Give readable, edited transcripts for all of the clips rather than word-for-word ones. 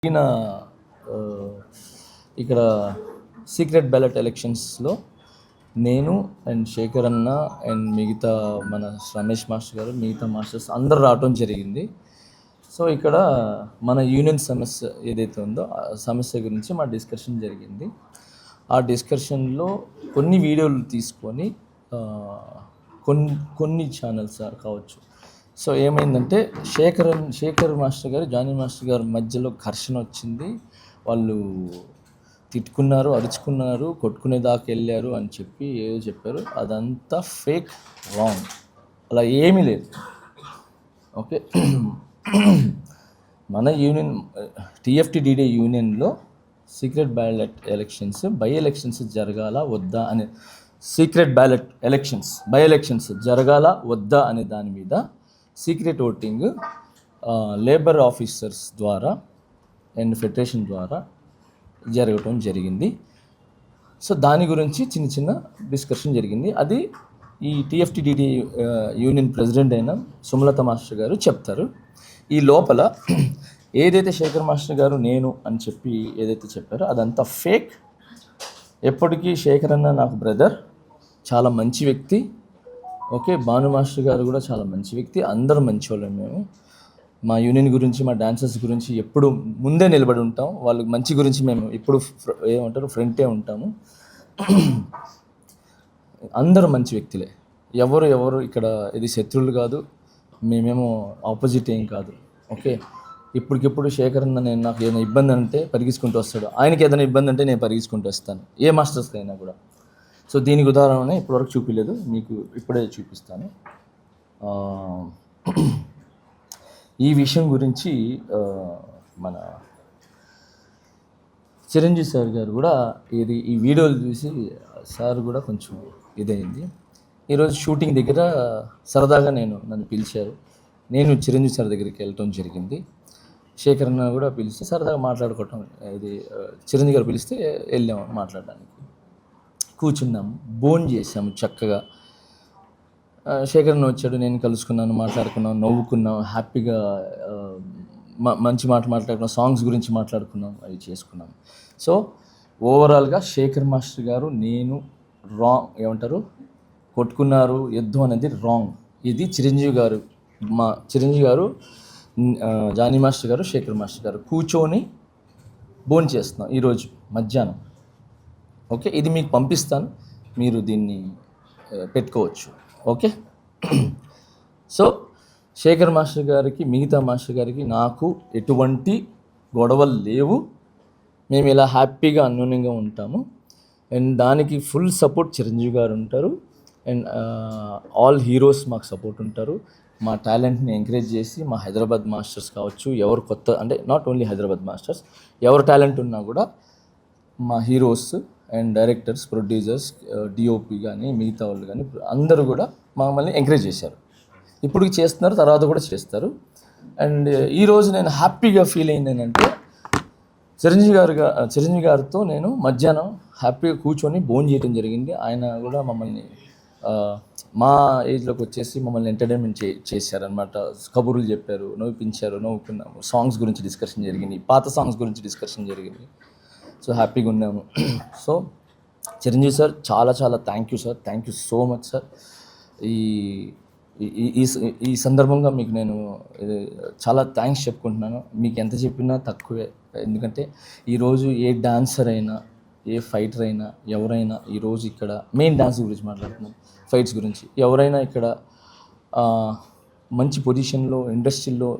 ఈయన ఇక్కడ secret ballot ఎలక్షన్స్లో నేను అండ్ శేఖర్ అన్న అండ్ మిగతా మన రమేష్ మాస్టర్ గారు మిగతా మాస్టర్స్ అందరూ రావటం జరిగింది. సో ఇక్కడ మన యూనియన్ సమస్య ఏదైతే ఉందో ఆ సమస్య గురించి మా డిస్కషన్ జరిగింది. ఆ డిస్కషన్లో కొన్ని వీడియోలు తీసుకొని కొన్ని ఛానల్స్ కావచ్చు. సో ఏమైందంటే శేఖర్ మాస్టర్ గారు జానీ మాస్టర్ గారి మధ్యలో ఘర్షణ వచ్చింది. వాళ్ళు తిట్టుకున్నారు, అరుచుకున్నారు, కొట్టుకునేదాకా వెళ్ళారు అని చెప్పి ఏదో చెప్పారు. అదంతా ఫేక్, రాంగ్. అలా ఏమీ లేదు. ఓకే, మన యూనియన్ టీఎఫ్టీడీడీ యూనియన్లో secret ballot elections by elections జరగాల వద్దా అనే సీక్రెట్ బ్యాలెట్ బై ఎలక్షన్స్ జరగాల వద్దా అనే దాని మీద సీక్రెట్ ఓటింగ్ లేబర్ ఆఫీసర్స్ ద్వారా అండ్ ఫెడరేషన్ ద్వారా జరగటం జరిగింది. సో దాని గురించి చిన్న డిస్కషన్ జరిగింది. అది ఈ టీఎఫ్టీడీడీ యూనియన్ ప్రెసిడెంట్ అయిన సుమలత మాస్టర్ గారు చెప్తారు. ఈ లోపల ఏదైతే శేఖర్ మాస్టర్ గారు నేను అని చెప్పి ఏదైతే చెప్పారో అదంతా ఫేక్. ఎప్పటికీ శేఖర్ అన్న నాకు బ్రదర్, చాలా మంచి వ్యక్తి. ఓకే, భాను మాస్టర్ గారు కూడా చాలా మంచి వ్యక్తి. అందరూ మంచి వాళ్ళం. మేము మా యూనియన్ గురించి, మా డాన్సర్స్ గురించి ఎప్పుడు ముందే నిలబడి ఉంటాం. వాళ్ళకి మంచి గురించి మేము ఎప్పుడు ఏమంటారు ఫ్రంటే ఉంటాము. అందరూ మంచి వ్యక్తులే. ఎవరు ఇక్కడ ఇది శత్రువులు కాదు, మేమేమో ఆపోజిట్ ఏం కాదు. ఓకే, ఇప్పటికిప్పుడు శేఖర్ అన్న నేను నాకు ఏదైనా ఇబ్బంది అంటే పరిగెత్తుకుంటూ వస్తాడు, ఆయనకి ఏదైనా ఇబ్బంది అంటే నేను పరిగెత్తుకుంటూ వస్తాను, ఏ మాస్టర్స్కి అయినా కూడా. సో దీనికి ఉదాహరణ ఇప్పటివరకు చూపించలేదు, మీకు ఇప్పుడే చూపిస్తాను. ఈ విషయం గురించి మన చిరంజీవి సార్ గారు కూడా ఈ వీడియోలు చూసి సార్ కూడా కొంచెం ఇదైంది. ఈరోజు షూటింగ్ దగ్గర సరదాగా నన్ను పిలిచారు. నేను చిరంజీవి సార్ దగ్గరికి వెళ్ళటం జరిగింది. శేఖర్ అన్న కూడా పిలిస్తే సరదాగా మాట్లాడుకోవటం, ఇది చిరంజీవి గారు పిలిస్తే వెళ్ళాము మాట్లాడడానికి. కూర్చున్నాము, భోజనం చేసాము చక్కగా. శేఖర్ అన్న వచ్చాడు, నేను కలుసుకున్నాను, మాట్లాడుకున్నాం, నవ్వుకున్నాం, హ్యాపీగా మంచి మాట్లాడుకున్నాం, సాంగ్స్ గురించి మాట్లాడుకున్నాం, అవి చేసుకున్నాం. సో ఓవరాల్గా శేఖర్ మాస్టర్ గారు నేను ఏమంటారు కొట్టుకున్నారు, యుద్ధం అనేది రాంగ్. ఇది చిరంజీవి గారు జానీ మాస్టర్ గారు, శేఖర్ మాస్టర్ గారు కూర్చొని భోజనం చేస్తున్నాం ఈరోజు మధ్యాహ్నం. ఓకే, ఇది మీకు పంపిస్తాను, మీరు దీన్ని పెట్టుకోవచ్చు. ఓకే, సో శేఖర్ మాస్టర్ గారికి, మిగతా మాస్టర్ గారికి నాకు ఎటువంటి గొడవలు లేవు. మేము ఇలా హ్యాపీగా అన్యోన్యంగా ఉంటాము. అండ్ దానికి ఫుల్ సపోర్ట్ చిరంజీవి గారు ఉంటారు. అండ్ ఆల్ హీరోస్ మాకు సపోర్ట్ ఉంటారు. మా టాలెంట్ని ఎంకరేజ్ చేసి మా హైదరాబాద్ మాస్టర్స్ కావచ్చు, ఎవరు కొత్త అంటే నాట్ ఓన్లీ హైదరాబాద్ మాస్టర్స్, ఎవరు టాలెంట్ ఉన్నా కూడా మా heroes and directors, producers, DOP కానీ మిగతా వాళ్ళు కానీ అందరూ కూడా మమ్మల్ని ఎంకరేజ్ చేశారు. ఇప్పటికి చేస్తున్నారు, తర్వాత కూడా చేస్తారు. అండ్ ఈరోజు నేను హ్యాపీగా ఫీల్ అయింది ఏంటంటే చిరంజీవి గారితో నేను మధ్యాహ్నం హ్యాపీగా కూర్చొని భోజనం చేయడం జరిగింది. ఆయన కూడా మమ్మల్ని మా ఏజ్లోకి వచ్చేసి మమ్మల్ని ఎంటర్టైన్మెంట్ చేశారనమాట. కబుర్లు చెప్పారు, నవ్విపించారు, నవ్వుకున్నాము. సాంగ్స్ గురించి డిస్కషన్ జరిగింది, పాత సాంగ్స్ గురించి డిస్కషన్ జరిగింది. సో హ్యాపీగా ఉన్నాము. సో చిరంజీవి సార్ చాలా thank you sir, thank you so much sir. ఈ సందర్భంగా మీకు నేను చాలా థ్యాంక్స్ చెప్పుకుంటున్నాను. మీకు ఎంత చెప్పినా తక్కువే. ఎందుకంటే ఈరోజు ఏ డాన్సర్ అయినా, ఏ ఫైటర్ అయినా, ఎవరైనా ఈరోజు ఇక్కడ మెయిన్ డాన్స్ గురించి మాట్లాడుతున్నాం, ఫైట్స్ గురించి ఎవరైనా ఇక్కడ మంచి పొజిషన్లో ఇండస్ట్రీలో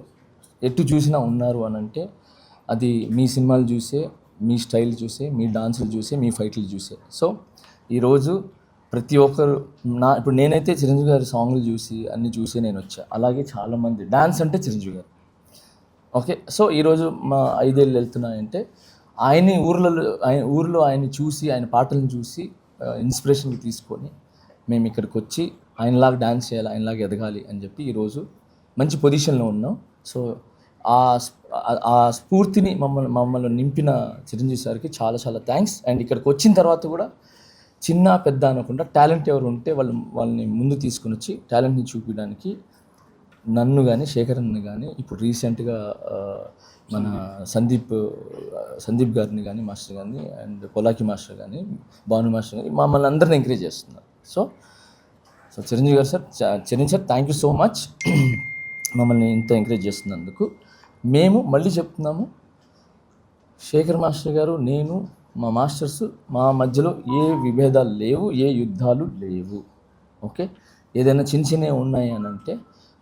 ఎటు చూసినా ఉన్నారు అని అంటే అది మీ సినిమాలు చూసే, మీ స్టైల్ చూసే, మీ డాన్సులు చూసే, మీ ఫైట్లు చూసే. సో ఈరోజు ప్రతి ఒక్కరు ఇప్పుడు నేనైతే చిరంజీవి గారి సాంగ్లు చూసి అన్నీ చూసి నేను వచ్చా. అలాగే చాలామంది డాన్స్ అంటే చిరంజీవి గారు. ఓకే, సో ఈరోజు మా 5 ఏళ్ళు వెళ్తున్నాయంటే ఊర్లో ఆయన్ని చూసి, ఆయన పాటలను చూసి ఇన్స్పిరేషన్ తీసుకొని మేము ఇక్కడికి వచ్చి ఆయనలాగా డాన్స్ చేయాలి, ఆయనలాగా ఎదగాలి అని చెప్పి ఈరోజు మంచి పొజిషన్లో ఉన్నాం. సో ఆ స్ఫూర్తిని మమ్మల్ని నింపిన చిరంజీవి సార్కి చాలా థ్యాంక్స్. అండ్ ఇక్కడికి వచ్చిన తర్వాత కూడా చిన్న పెద్ద అనకుండా టాలెంట్ ఎవరు ఉంటే వాళ్ళని ముందు తీసుకుని వచ్చి టాలెంట్ని చూపించడానికి నన్ను కానీ శేఖరన్ని కానీ ఇప్పుడు రీసెంట్గా మన సందీప్ గారిని కానీ మాస్టర్ కానీ అండ్ పొలాకి మాస్టర్ కానీ భాను మాస్టర్ కానీ మమ్మల్ని అందరిని ఎంకరేజ్ చేస్తున్నారు. సో చిరంజీవి గారు sir, Chiranjeevi sir thank you so much మమ్మల్ని ఇంత ఎంకరేజ్ చేస్తున్నందుకు. మేము మళ్ళీ చెప్తున్నాము, శేఖర్ మాస్టర్ గారు, నేను, మా మాస్టర్స్, మా మధ్యలో ఏ విభేదాలు లేవు, ఏ యుద్ధాలు లేవు. ఓకే, ఏదైనా చిన్నవి ఉన్నాయి అని అంటే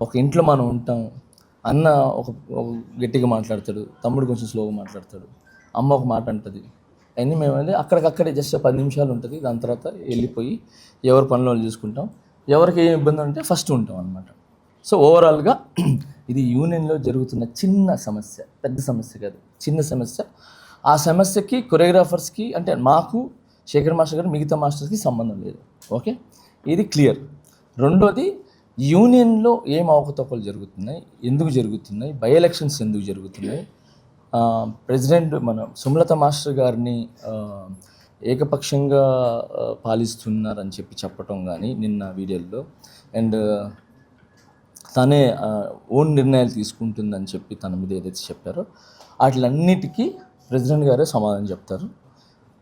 ఒక ఇంట్లో మనం ఉంటాం, అన్న ఒక గట్టిగా మాట్లాడతాడు, తమ్ముడు కొంచెం స్లోగా మాట్లాడతాడు, అమ్మ ఒక మాట అంటుంది, అన్నీ మేము అక్కడికక్కడే జస్ట్ 10 నిమిషాలు ఉంటుంది. దాని తర్వాత వెళ్ళిపోయి ఎవరి పనులు వాళ్ళు చూసుకుంటాం. ఎవరికి ఏం ఇబ్బంది ఉంటే ఫస్ట్ ఉంటాం అనమాట. సో ఓవరాల్గా ఇది యూనియన్లో జరుగుతున్న చిన్న సమస్య, పెద్ద సమస్య కాదు, చిన్న సమస్య. ఆ సమస్యకి కొరియోగ్రాఫర్స్కి అంటే మాకు, శేఖర్ మాస్టర్ గారు, మిగతా మాస్టర్స్కి సంబంధం లేదు. ఓకే, ఇది క్లియర్. రెండోది, యూనియన్లో ఏం అవకతవకలు జరుగుతున్నాయి, ఎందుకు జరుగుతున్నాయి, బై ఎలక్షన్స్ ఎందుకు జరుగుతున్నాయి, ప్రెసిడెంట్ మన సుమలత మాస్టర్ గారిని ఏకపక్షంగా పాలిస్తున్నారని చెప్పటం కానీ నిన్న వీడియోలో, అండ్ తనే ఓన్ నిర్ణయాలు తీసుకుంటుందని చెప్పి తన మీద ఏదైతే చెప్పారో వాటిలన్నిటికీ ప్రెసిడెంట్ గారే సమాధానం చెప్తారు.